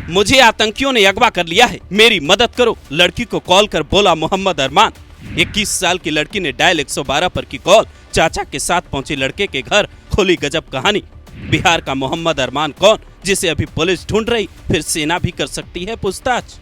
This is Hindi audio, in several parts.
मुझे आतंकियों ने अगवा कर लिया है, मेरी मदद करो। लड़की को कॉल कर बोला मोहम्मद अरमान। 21 साल की लड़की ने डायल 112 पर की कॉल। चाचा के साथ पहुंचे लड़के के घर, खोली गजब कहानी। बिहार का मोहम्मद अरमान कौन, जिसे अभी पुलिस ढूंढ रही, फिर सेना भी कर सकती है पूछताछ।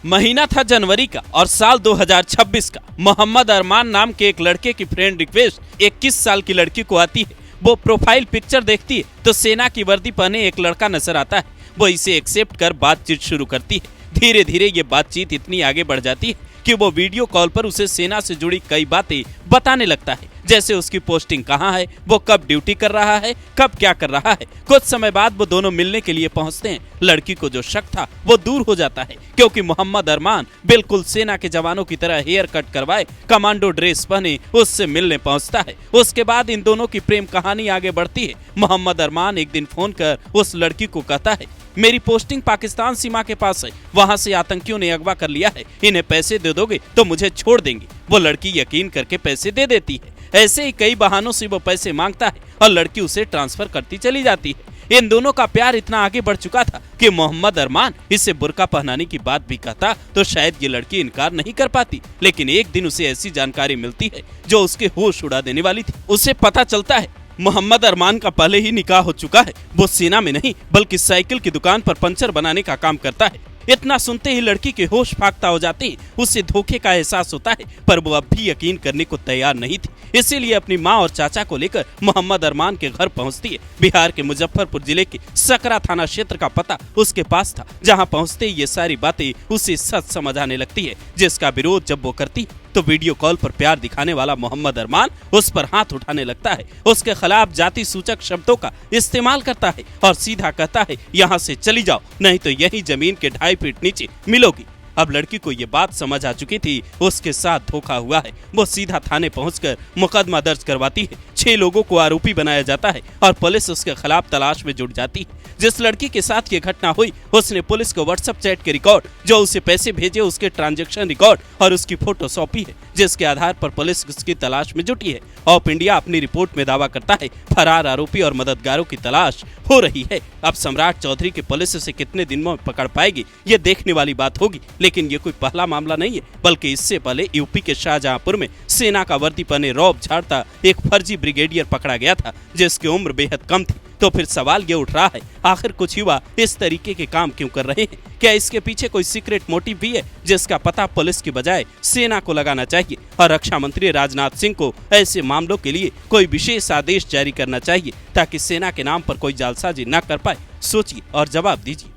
महीना था जनवरी का और साल 2026 का। मोहम्मद अरमान नाम के एक लड़के की फ्रेंड रिक्वेस्ट 21 साल की लड़की को आती है। वो प्रोफाइल पिक्चर देखती है तो सेना की वर्दी पहने एक लड़का नजर आता है। वो इसे एक्सेप्ट कर बातचीत शुरू करती है। धीरे धीरे ये बातचीत इतनी आगे बढ़ जाती है कि वो वीडियो कॉल पर उसे सेना से जुड़ी कई बातें बताने लगता है, जैसे उसकी पोस्टिंग कहाँ है, वो कब ड्यूटी कर रहा है, कब क्या कर रहा है। कुछ समय बाद वो दोनों मिलने के लिए पहुंचते हैं। लड़की को जो शक था वो दूर हो जाता है, क्योंकि मोहम्मद अरमान बिल्कुल सेना के जवानों की तरह हेयर कट करवाए, कमांडो ड्रेस पहने उससे मिलने पहुंचता है। उसके बाद इन दोनों की प्रेम कहानी आगे बढ़ती है। मोहम्मद अरमान एक दिन फोन कर उस लड़की को कहता है, मेरी पोस्टिंग पाकिस्तान सीमा के पास है, वहां से आतंकियों ने अगवा कर लिया है, इन्हें पैसे दे दोगे तो मुझे छोड़ देंगे। वो लड़की यकीन करके पैसे दे देती है। ऐसे ही कई बहानों से वो पैसे मांगता है और लड़की उसे ट्रांसफर करती चली जाती है। इन दोनों का प्यार इतना आगे बढ़ चुका था कि मोहम्मद अरमान इसे बुर्का पहनाने की बात भी कहता तो शायद ये लड़की इनकार नहीं कर पाती। लेकिन एक दिन उसे ऐसी जानकारी मिलती है जो उसके होश उड़ा देने वाली थी। उसे पता चलता है मोहम्मद अरमान का पहले ही निकाह हो चुका है। वो सेना में नहीं बल्कि साइकिल की दुकान पर पंचर बनाने का काम करता है। इतना सुनते ही लड़की के होश फाख्ता हो जाते हैं। उसे धोखे का एहसास होता है, पर वो अब भी यकीन करने को तैयार नहीं थी। इसीलिए अपनी माँ और चाचा को लेकर मोहम्मद अरमान के घर पहुंचती है। बिहार के मुजफ्फरपुर जिले के सकरा थाना क्षेत्र का पता उसके पास था, जहां पहुंचते ही ये सारी बातें उसे सच समझ आने लगती है, जिसका विरोध जब वो करती तो वीडियो कॉल पर प्यार दिखाने वाला मोहम्मद अरमान उस पर हाथ उठाने लगता है। उसके खिलाफ जाति सूचक शब्दों का इस्तेमाल करता है और सीधा कहता है, यहाँ से चली जाओ, नहीं तो यही जमीन के 2.5 फीट नीचे मिलोगी। अब लड़की को ये बात समझ आ चुकी थी, उसके साथ धोखा हुआ है। वो सीधा थाने पहुंचकर मुकदमा दर्ज करवाती है। 6 लोगों को आरोपी बनाया जाता है और पुलिस उसके खिलाफ तलाश में जुट जाती है। जिस लड़की के साथ ये घटना हुई उसने पुलिस को व्हाट्सएप चैट के रिकॉर्ड, जो उसे पैसे भेजे उसके ट्रांजैक्शन रिकॉर्ड और उसकी फोटो सौंपी है, जिसके आधार पर पुलिस उसकी तलाश में जुटी है। ऑफ इंडिया अपनी रिपोर्ट में दावा करता है फरार आरोपी और मददगारों की तलाश हो रही है। अब सम्राट चौधरी की पुलिस इसे कितने दिनों में पकड़ पाएगी ये देखने वाली बात होगी। लेकिन ये कोई पहला मामला नहीं है, बल्कि इससे पहले यूपी के शाहजहांपुर में सेना का वर्दी पहने रौब झाड़ता एक फर्जी ब्रिगेडियर पकड़ा गया था, जिसकी उम्र बेहद कम थी। तो फिर सवाल ये उठ रहा है, आखिर कुछ युवा इस तरीके के काम क्यों कर रहे हैं? क्या इसके पीछे कोई सीक्रेट मोटिव भी है, जिसका पता पुलिस की बजाय सेना को लगाना चाहिए? और रक्षा मंत्री राजनाथ सिंह को ऐसे मामलों के लिए कोई विशेष आदेश जारी करना चाहिए, ताकि सेना के नाम पर कोई जालसाजी न कर पाए। सोचिए और जवाब दीजिए।